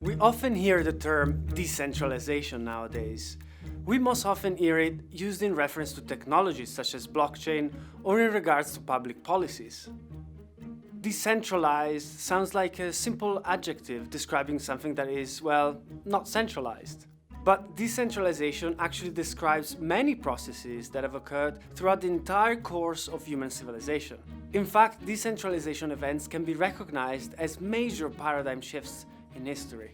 We often hear the term decentralization nowadays. We most often hear it used in reference to technologies such as blockchain or in regards to public policies. Decentralized sounds like a simple adjective describing something that is, well, not centralized. But decentralization actually describes many processes that have occurred throughout the entire course of human civilization. In fact, decentralization events can be recognized as major paradigm shifts in history.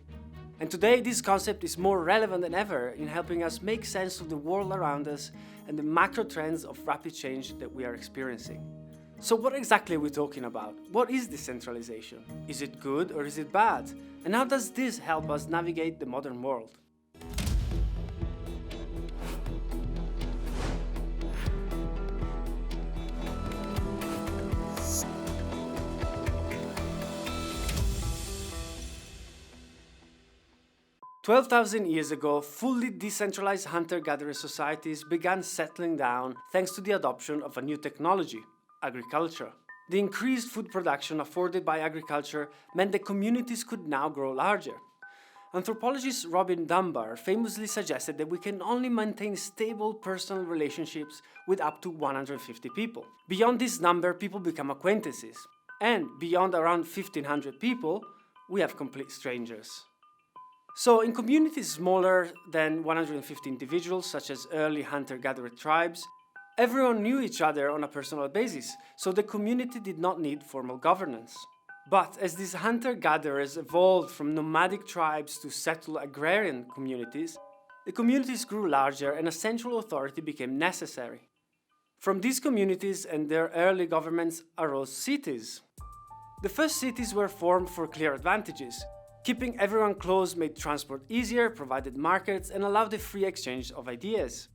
And today this concept is more relevant than ever in helping us make sense of the world around us and the macro trends of rapid change that we are experiencing. So what exactly are we talking about? What is decentralization? Is it good or is it bad? And how does this help us navigate the modern world? "12,000 years ago, fully decentralized hunter-gatherer societies began settling down thanks to the adoption of a new technology, agriculture. The increased food production afforded by agriculture meant that communities could now grow larger. Anthropologist Robin Dunbar famously suggested that we can only maintain stable personal relationships with up to 150 people. Beyond this number, people become acquaintances. And beyond around 1,500 people, we have complete strangers. So in communities smaller than 150 individuals, such as early hunter-gatherer tribes, everyone knew each other on a personal basis, so the community did not need formal governance. But as these hunter-gatherers evolved from nomadic tribes to settled agrarian communities, the communities grew larger and a central authority became necessary. From these communities and their early governments arose cities. The first cities were formed for clear advantages. Keeping everyone close made transport easier, provided markets, and allowed the free exchange of ideas.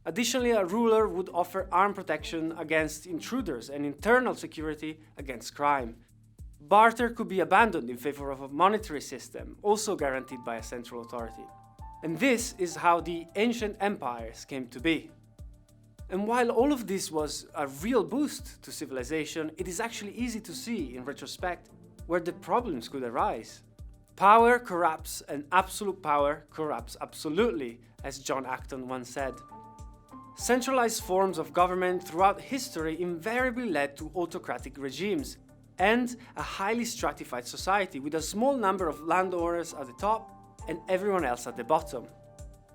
Additionally, a ruler would offer armed protection against intruders and internal security against crime. Barter could be abandoned in favor of a monetary system, also guaranteed by a central authority. And this is how the ancient empires came to be. And while all of this was a real boost to civilization, it is actually easy to see, in retrospect, where the problems could arise. Power corrupts, and absolute power corrupts absolutely, as John Acton once said. Centralized forms of government throughout history invariably led to autocratic regimes and a highly stratified society with a small number of landowners at the top and everyone else at the bottom.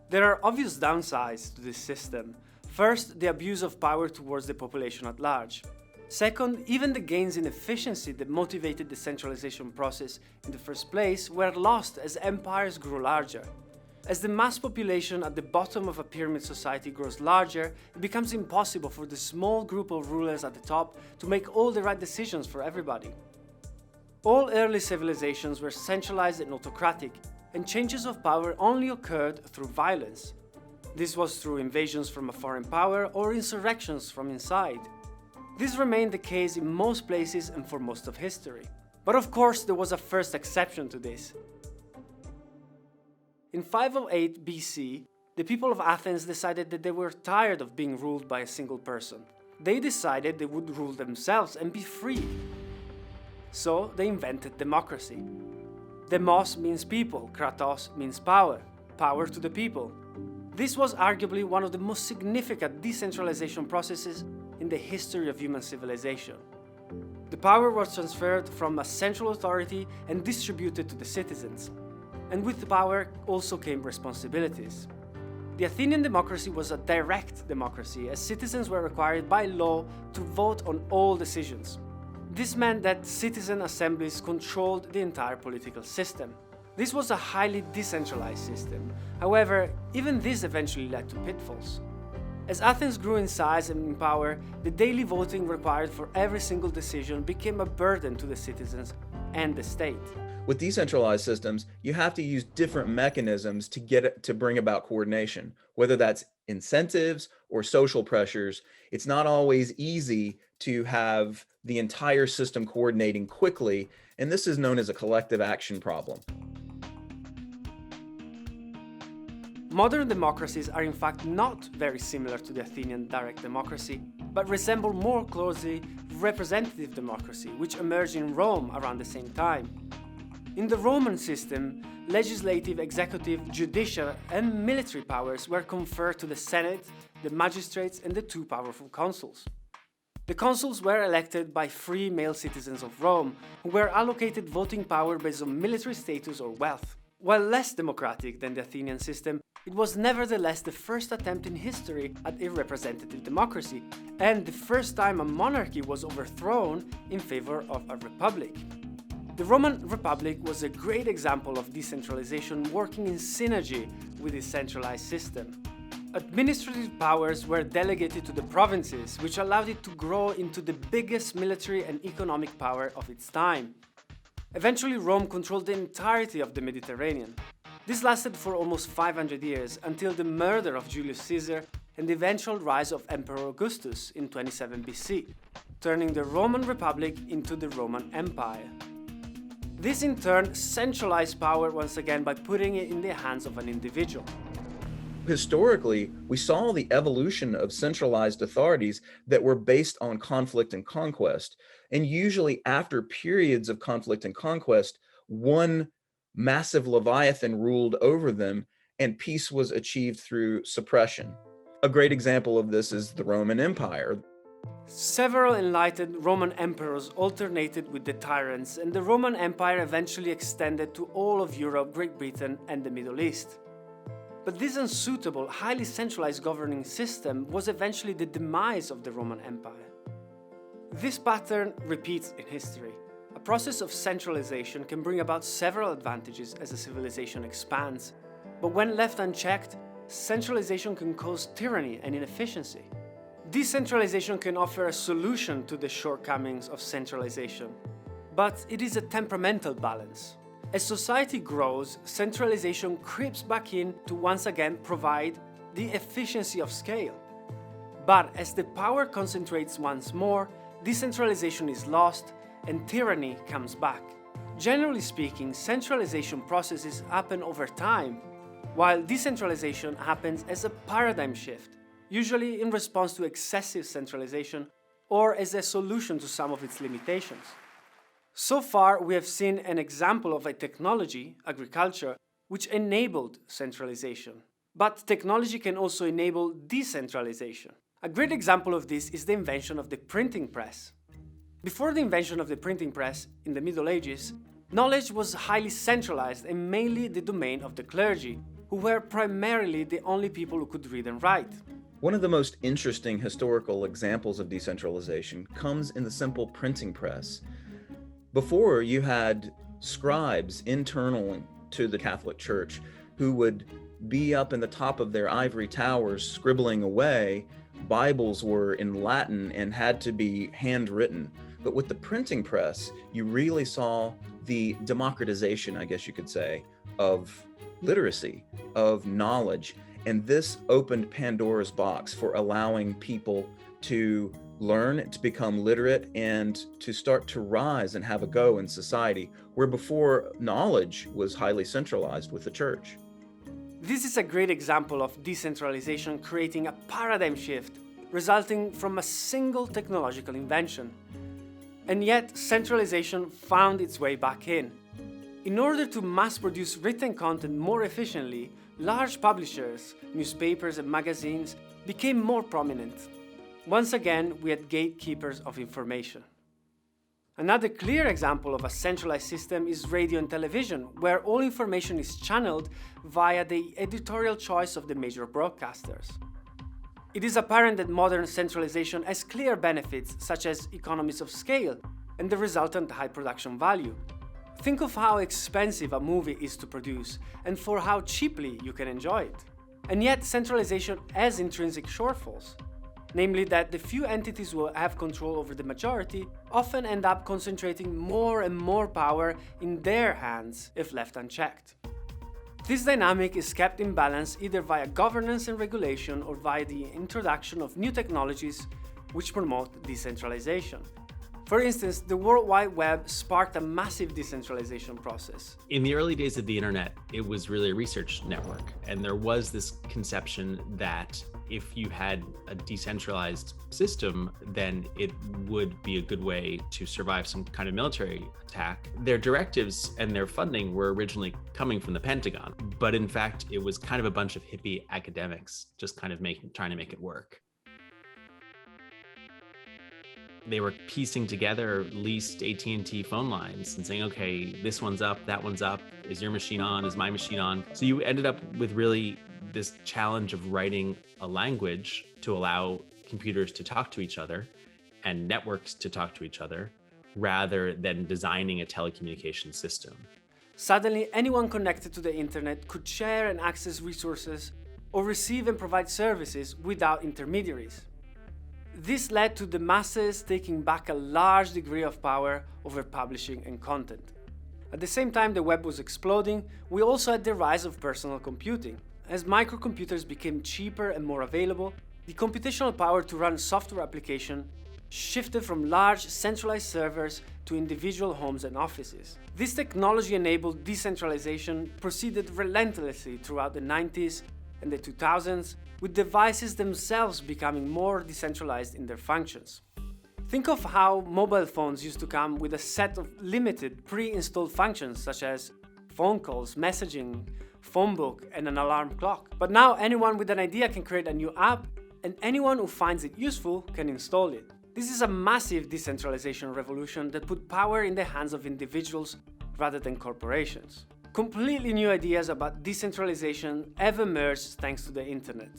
There are obvious downsides to this system. First, the abuse of power towards the population at large. Second, even the gains in efficiency that motivated the centralization process in the first place were lost as empires grew larger. As the mass population at the bottom of a pyramid society grows larger, it becomes impossible for the small group of rulers at the top to make all the right decisions for everybody. All early civilizations were centralized and autocratic, and changes of power only occurred through violence. This was through invasions from a foreign power or insurrections from inside. This remained the case in most places and for most of history. But of course, there was a first exception to this. In 508 BC, the people of Athens decided that they were tired of being ruled by a single person. They decided they would rule themselves and be free. So they invented democracy. Demos means people, kratos means power, power to the people. This was arguably one of the most significant decentralization processes in the history of human civilization. The power was transferred from a central authority and distributed to the citizens. And with the power also came responsibilities. The Athenian democracy was a direct democracy, as citizens were required by law to vote on all decisions. This meant that citizen assemblies controlled the entire political system. This was a highly decentralized system. However, even this eventually led to pitfalls. As Athens grew in size and in power, the daily voting required for every single decision became a burden to the citizens and the state. With decentralized systems, you have to use different mechanisms to bring about coordination, whether that's incentives or social pressures. It's not always easy to have the entire system coordinating quickly, and this is known as a collective action problem. Modern democracies are in fact not very similar to the Athenian direct democracy, but resemble more closely representative democracy, which emerged in Rome around the same time. In the Roman system, legislative, executive, judicial, and military powers were conferred to the Senate, the magistrates, and the two powerful consuls. The consuls were elected by free male citizens of Rome, who were allocated voting power based on military status or wealth. While less democratic than the Athenian system, it was nevertheless the first attempt in history at a representative democracy, and the first time a monarchy was overthrown in favor of a republic. The Roman Republic was a great example of decentralization working in synergy with the centralized system. Administrative powers were delegated to the provinces, which allowed it to grow into the biggest military and economic power of its time. Eventually, Rome controlled the entirety of the Mediterranean. This lasted for almost 500 years, until the murder of Julius Caesar and the eventual rise of Emperor Augustus in 27 BC, turning the Roman Republic into the Roman Empire. This in turn centralized power once again by putting it in the hands of an individual. Historically, we saw the evolution of centralized authorities that were based on conflict and conquest. And usually after periods of conflict and conquest, one massive leviathan ruled over them and peace was achieved through suppression. A great example of this is the Roman Empire. Several enlightened Roman emperors alternated with the tyrants, and the Roman Empire eventually extended to all of Europe, Great Britain, and the Middle East. But this unsuitable, highly centralized governing system was eventually the demise of the Roman Empire. This pattern repeats in history. A process of centralization can bring about several advantages as a civilization expands, but when left unchecked, centralization can cause tyranny and inefficiency. Decentralization can offer a solution to the shortcomings of centralization, but it is a temperamental balance. As society grows, centralization creeps back in to once again provide the efficiency of scale. But as the power concentrates once more, decentralization is lost and tyranny comes back. Generally speaking, centralization processes happen over time, while decentralization happens as a paradigm shift, usually in response to excessive centralization or as a solution to some of its limitations. So far, we have seen an example of a technology, agriculture, which enabled centralization. But technology can also enable decentralization. A great example of this is the invention of the printing press. Before the invention of the printing press, in the Middle Ages, knowledge was highly centralized and mainly the domain of the clergy, who were primarily the only people who could read and write. One of the most interesting historical examples of decentralization comes in the simple printing press. Before, you had scribes internal to the Catholic Church who would be up in the top of their ivory towers scribbling away. Bibles were in Latin and had to be handwritten. But with the printing press, you really saw the democratization, I guess you could say, of literacy, of knowledge. And this opened Pandora's box for allowing people to learn, to become literate, and to start to rise and have a go in society, where before knowledge was highly centralized with the church. This is a great example of decentralization creating a paradigm shift, resulting from a single technological invention. And yet, centralization found its way back in. In order to mass-produce written content more efficiently, large publishers, newspapers and magazines became more prominent. Once again, we had gatekeepers of information. Another clear example of a centralized system is radio and television, where all information is channeled via the editorial choice of the major broadcasters. It is apparent that modern centralization has clear benefits, such as economies of scale and the resultant high production value. Think of how expensive a movie is to produce and for how cheaply you can enjoy it. And yet, centralization has intrinsic shortfalls. Namely that the few entities who have control over the majority often end up concentrating more and more power in their hands if left unchecked. This dynamic is kept in balance either via governance and regulation or via the introduction of new technologies which promote decentralization. For instance, the World Wide Web sparked a massive decentralization process. In the early days of the internet, it was really a research network. And there was this conception that if you had a decentralized system, then it would be a good way to survive some kind of military attack. Their directives and their funding were originally coming from the Pentagon, but in fact, it was kind of a bunch of hippie academics just kind of trying to make it work. They were piecing together leased AT&T phone lines and saying, okay, this one's up, that one's up. Is your machine on? Is my machine on? So you ended up with really this challenge of writing a language to allow computers to talk to each other and networks to talk to each other, rather than designing a telecommunication system. Suddenly, anyone connected to the internet could share and access resources or receive and provide services without intermediaries. This led to the masses taking back a large degree of power over publishing and content. At the same time the web was exploding, we also had the rise of personal computing. As microcomputers became cheaper and more available, the computational power to run software applications shifted from large centralized servers to individual homes and offices. This technology-enabled decentralization proceeded relentlessly throughout the 90s and the 2000s, with devices themselves becoming more decentralized in their functions. Think of how mobile phones used to come with a set of limited pre-installed functions such as phone calls, messaging, phone book, and an alarm clock. But now anyone with an idea can create a new app, and anyone who finds it useful can install it. This is a massive decentralization revolution that put power in the hands of individuals rather than corporations. Completely new ideas about decentralization have emerged thanks to the internet.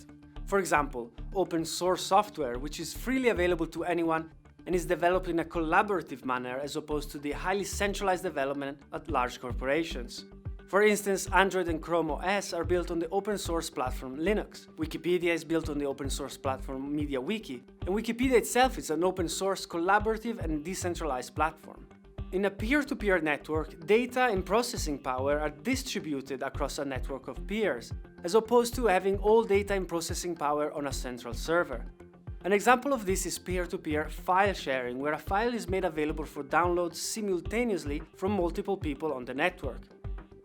For example, open source software, which is freely available to anyone and is developed in a collaborative manner as opposed to the highly centralized development at large corporations. For instance, Android and Chrome OS are built on the open source platform Linux. Wikipedia is built on the open source platform MediaWiki, and Wikipedia itself is an open source, collaborative and decentralized platform. In a peer-to-peer network, data and processing power are distributed across a network of peers, as opposed to having all data and processing power on a central server. An example of this is peer-to-peer file sharing, where a file is made available for download simultaneously from multiple people on the network.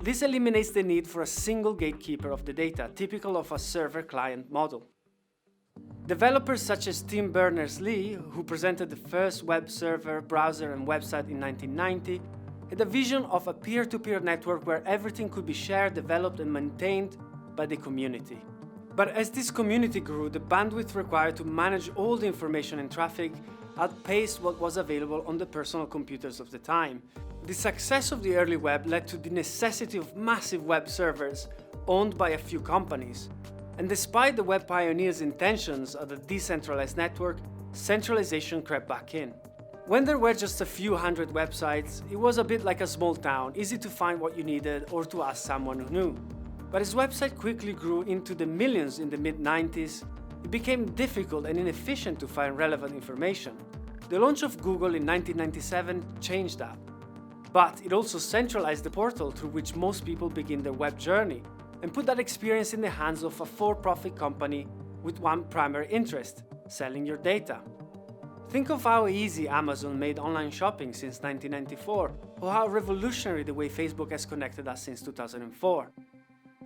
This eliminates the need for a single gatekeeper of the data, typical of a server-client model. Developers such as Tim Berners-Lee, who presented the first web server, browser, and website in 1990, had a vision of a peer-to-peer network where everything could be shared, developed, and maintained by the community. But as this community grew, the bandwidth required to manage all the information and traffic outpaced what was available on the personal computers of the time. The success of the early web led to the necessity of massive web servers owned by a few companies. And despite the web pioneers' intentions of a decentralized network, centralization crept back in. When there were just a few hundred websites, it was a bit like a small town, easy to find what you needed or to ask someone who knew. But as websites quickly grew into the millions in the mid-90s, it became difficult and inefficient to find relevant information. The launch of Google in 1997 changed that. But it also centralized the portal through which most people begin their web journey, and put that experience in the hands of a for-profit company with one primary interest: selling your data. Think of how easy Amazon made online shopping since 1994, or how revolutionary the way Facebook has connected us since 2004.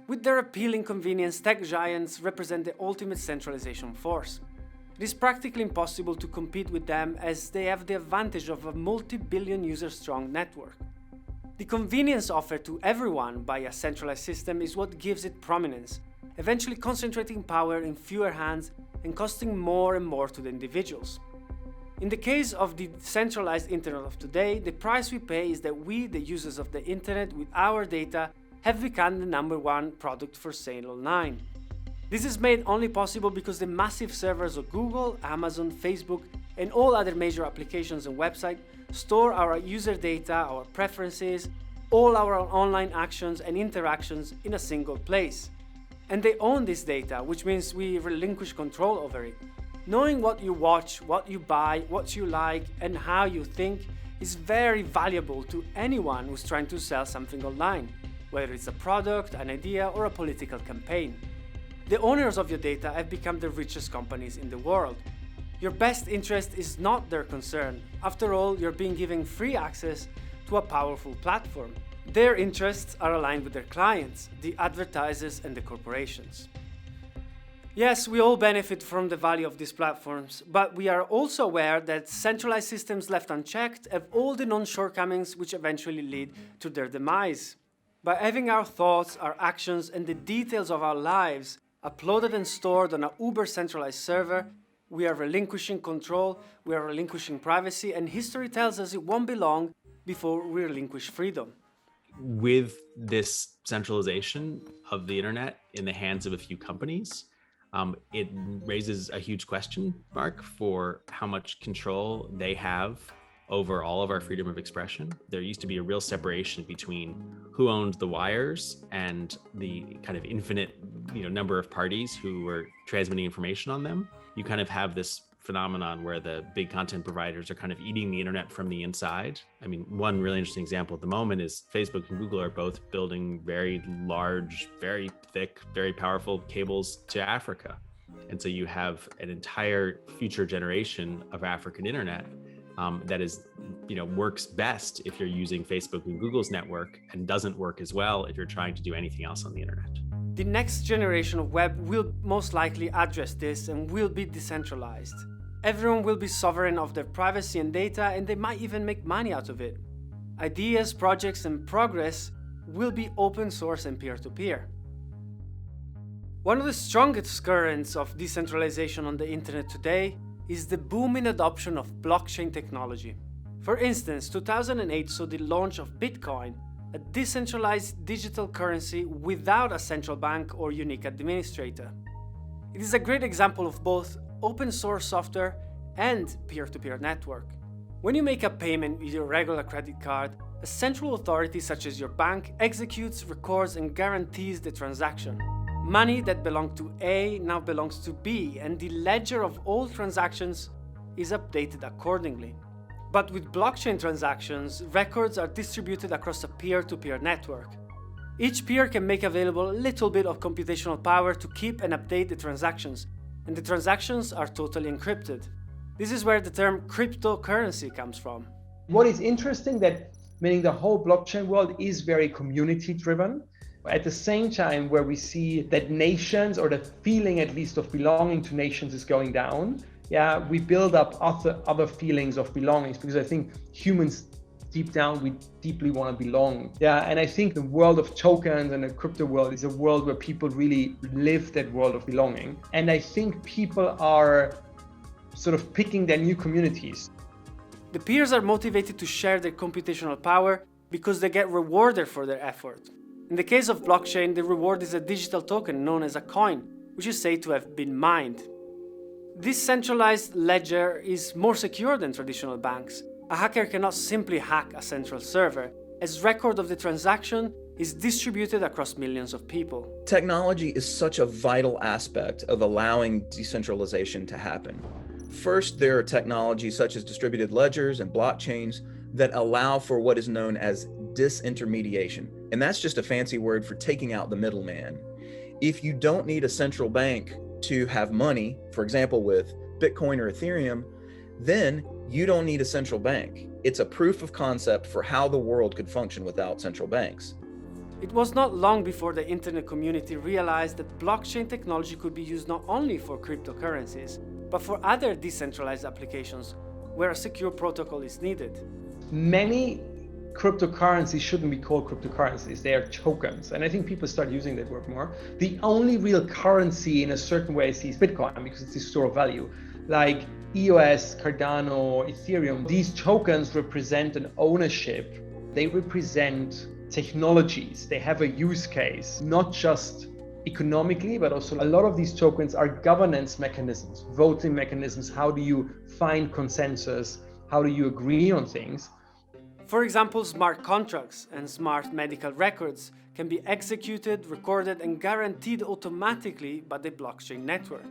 With their appealing convenience, tech giants represent the ultimate centralization force. It is practically impossible to compete with them as they have the advantage of a multi-billion user-strong network. The convenience offered to everyone by a centralized system is what gives it prominence, eventually concentrating power in fewer hands and costing more and more to the individuals. In the case of the centralized internet of today, the price we pay is that we, the users of the internet with our data, have become the #1 product for sale online. This is made only possible because the massive servers of Google, Amazon, Facebook, and all other major applications and websites store our user data, our preferences, all our online actions and interactions in a single place. And they own this data, which means we relinquish control over it. Knowing what you watch, what you buy, what you like, and how you think is very valuable to anyone who's trying to sell something online, whether it's a product, an idea, or a political campaign. The owners of your data have become the richest companies in the world. Your best interest is not their concern. After all, you're being given free access to a powerful platform. Their interests are aligned with their clients, the advertisers and the corporations. Yes, we all benefit from the value of these platforms, but we are also aware that centralized systems left unchecked have all the known shortcomings which eventually lead to their demise. By having our thoughts, our actions, and the details of our lives uploaded and stored on a uber-centralized server, we are relinquishing control, we are relinquishing privacy, and history tells us it won't be long before we relinquish freedom. With this centralization of the internet in the hands of a few companies, it raises a huge question mark for how much control they have over all of our freedom of expression. There used to be a real separation between who owned the wires and the kind of infinite, number of parties who were transmitting information on them. You kind of have this phenomenon where the big content providers are kind of eating the internet from the inside. I mean, one really interesting example at the moment is Facebook and Google are both building very large, very thick, very powerful cables to Africa. And so you have an entire future generation of African internet that is, works best if you're using Facebook and Google's network and doesn't work as well if you're trying to do anything else on the internet. The next generation of web will most likely address this and will be decentralized. Everyone will be sovereign of their privacy and data, and they might even make money out of it. Ideas, projects, and progress will be open source and peer-to-peer. One of the strongest currents of decentralization on the internet today is the booming adoption of blockchain technology. For instance, 2008 saw the launch of Bitcoin, a decentralized digital currency without a central bank or unique administrator. It is a great example of both open source software and peer-to-peer network. When you make a payment with your regular credit card, a central authority such as your bank executes, records, and guarantees the transaction. Money that belonged to A now belongs to B, and the ledger of all transactions is updated accordingly. But with blockchain transactions, records are distributed across a peer-to-peer network. Each peer can make available a little bit of computational power to keep and update the transactions, and the transactions are totally encrypted. This is where the term cryptocurrency comes from. What is interesting meaning the whole blockchain world is very community driven. At the same time, where we see that nations, or the feeling at least of belonging to nations, is going down, we build up other feelings of belongings, because I think humans deep down, we deeply want to belong. And I think the world of tokens and the crypto world is a world where people really live that world of belonging. And I think people are sort of picking their new communities. The peers are motivated to share their computational power because they get rewarded for their effort. In the case of blockchain, the reward is a digital token known as a coin, which is said to have been mined. This centralized ledger is more secure than traditional banks. A hacker cannot simply hack a central server, as record of the transaction is distributed across millions of people. Technology is such a vital aspect of allowing decentralization to happen. First, there are technologies such as distributed ledgers and blockchains that allow for what is known as disintermediation. And that's just a fancy word for taking out the middleman. If you don't need a central bank to have money, for example, with Bitcoin or Ethereum, then you don't need a central bank. It's a proof of concept for how the world could function without central banks. It was not long before the internet community realized that blockchain technology could be used not only for cryptocurrencies, but for other decentralized applications where a secure protocol is needed. Many cryptocurrencies shouldn't be called cryptocurrencies, they are tokens. And I think people start using that word more. The only real currency in a certain way is Bitcoin, because it's the store of value. Like EOS, Cardano, Ethereum, these tokens represent an ownership. They represent technologies. They have a use case, not just economically, but also a lot of these tokens are governance mechanisms, voting mechanisms. How do you find consensus? How do you agree on things? For example, smart contracts and smart medical records can be executed, recorded, and guaranteed automatically by the blockchain network.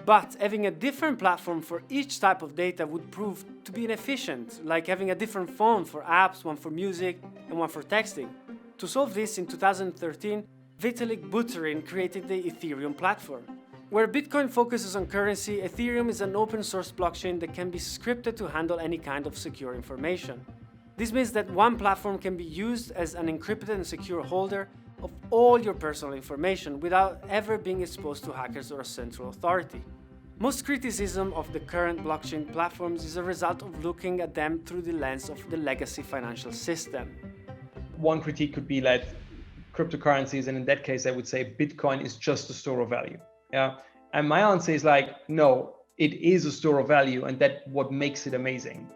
But having a different platform for each type of data would prove to be inefficient, like having a different phone for apps, one for music and one for texting. To solve this, in 2013, Vitalik Buterin created the Ethereum platform. Where Bitcoin focuses on currency, Ethereum is an open source blockchain that can be scripted to handle any kind of secure information. This means that one platform can be used as an encrypted and secure holder of all your personal information without ever being exposed to hackers or a central authority. Most criticism of the current blockchain platforms is a result of looking at them through the lens of the legacy financial system. One critique could be like cryptocurrencies, and in that case, I would say Bitcoin is just a store of value. Yeah, and my answer is like, no, it is a store of value, and that's what makes it amazing.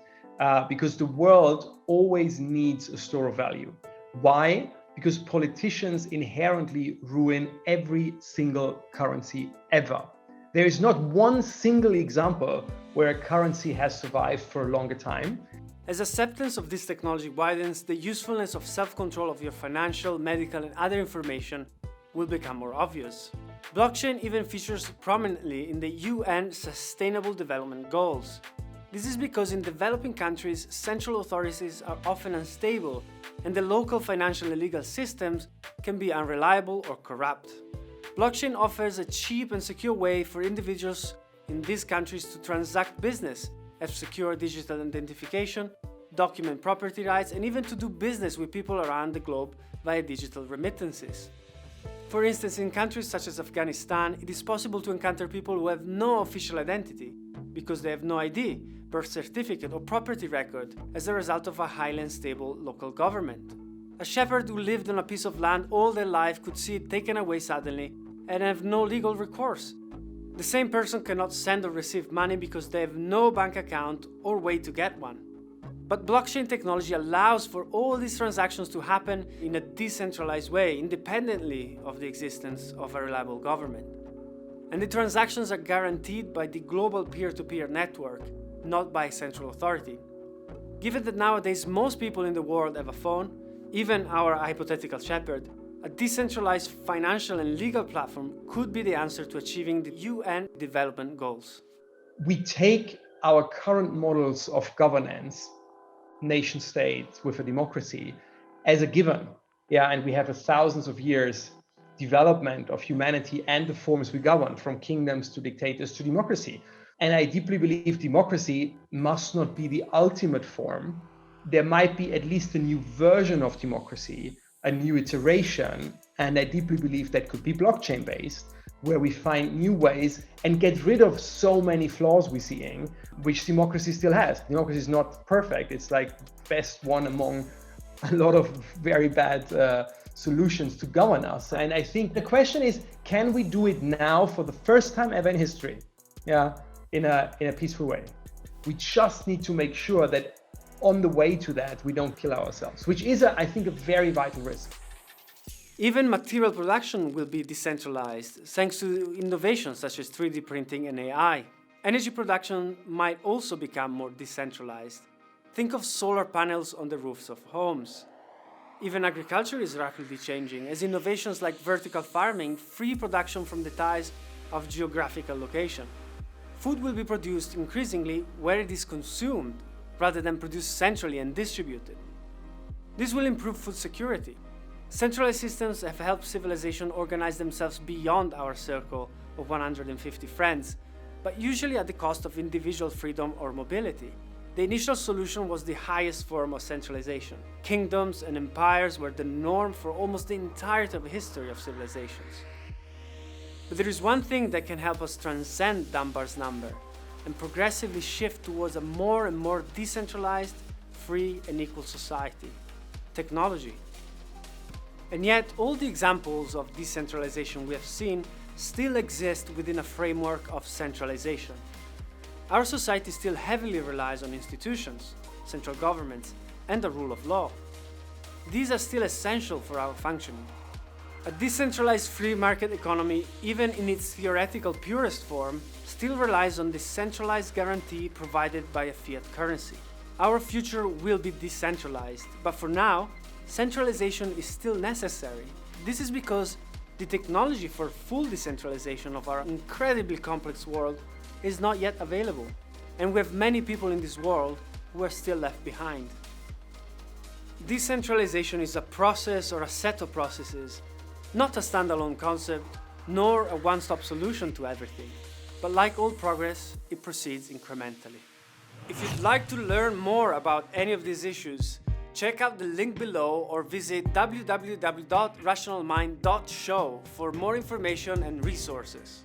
Because the world always needs a store of value. Why? Because politicians inherently ruin every single currency ever. There is not one single example where a currency has survived for a longer time. As acceptance of this technology widens, the usefulness of self-control of your financial, medical, and other information will become more obvious. Blockchain even features prominently in the UN Sustainable Development Goals. This is because in developing countries, central authorities are often unstable, and the local financial and legal systems can be unreliable or corrupt. Blockchain offers a cheap and secure way for individuals in these countries to transact business, have secure digital identification, document property rights, and even to do business with people around the globe via digital remittances. For instance, in countries such as Afghanistan, it is possible to encounter people who have no official identity because they have no ID, birth certificate, or property record as a result of a highly unstable local government. A shepherd who lived on a piece of land all their life could see it taken away suddenly and have no legal recourse. The same person cannot send or receive money because they have no bank account or way to get one. But blockchain technology allows for all these transactions to happen in a decentralized way, independently of the existence of a reliable government. And the transactions are guaranteed by the global peer-to-peer network, not by a central authority. Given that nowadays most people in the world have a phone, even our hypothetical shepherd, a decentralized financial and legal platform could be the answer to achieving the UN development goals. We take our current models of governance, nation states with a democracy, as a given. Yeah, and we have a thousands of years development of humanity and the forms we govern, from kingdoms to dictators to democracy. And I deeply believe democracy must not be the ultimate form. There might be at least a new version of democracy, a new iteration, and I deeply believe that could be blockchain based, where we find new ways and get rid of so many flaws we're seeing, which democracy still has. Democracy is not perfect. It's like best one among a lot of very bad solutions to govern us. And I think the question is, can we do it now for the first time ever in history? Yeah, in a peaceful way. We just need to make sure that on the way to that, we don't kill ourselves, which is, I think, a very vital risk. Even material production will be decentralized, thanks to innovations such as 3D printing and AI. Energy production might also become more decentralized. Think of solar panels on the roofs of homes. Even agriculture is rapidly changing, as innovations like vertical farming free production from the ties of geographical location. Food will be produced increasingly where it is consumed, rather than produced centrally and distributed. This will improve food security. Centralized systems have helped civilization organize themselves beyond our circle of 150 friends, but usually at the cost of individual freedom or mobility. The initial solution was the highest form of centralization. Kingdoms and empires were the norm for almost the entirety of the history of civilizations. But there is one thing that can help us transcend Dunbar's number and progressively shift towards a more and more decentralized, free and equal society: technology. And yet, all the examples of decentralization we have seen still exist within a framework of centralization. Our society still heavily relies on institutions, central governments, and the rule of law. These are still essential for our functioning. A decentralized free market economy, even in its theoretical purest form, still relies on the centralized guarantee provided by a fiat currency. Our future will be decentralized, but for now, centralization is still necessary. This is because the technology for full decentralization of our incredibly complex world is not yet available, and we have many people in this world who are still left behind. Decentralization is a process or a set of processes, not a standalone concept nor a one-stop solution to everything. But like all progress, it proceeds incrementally. If you'd like to learn more about any of these issues, check out the link below or visit www.rationalmind.show for more information and resources.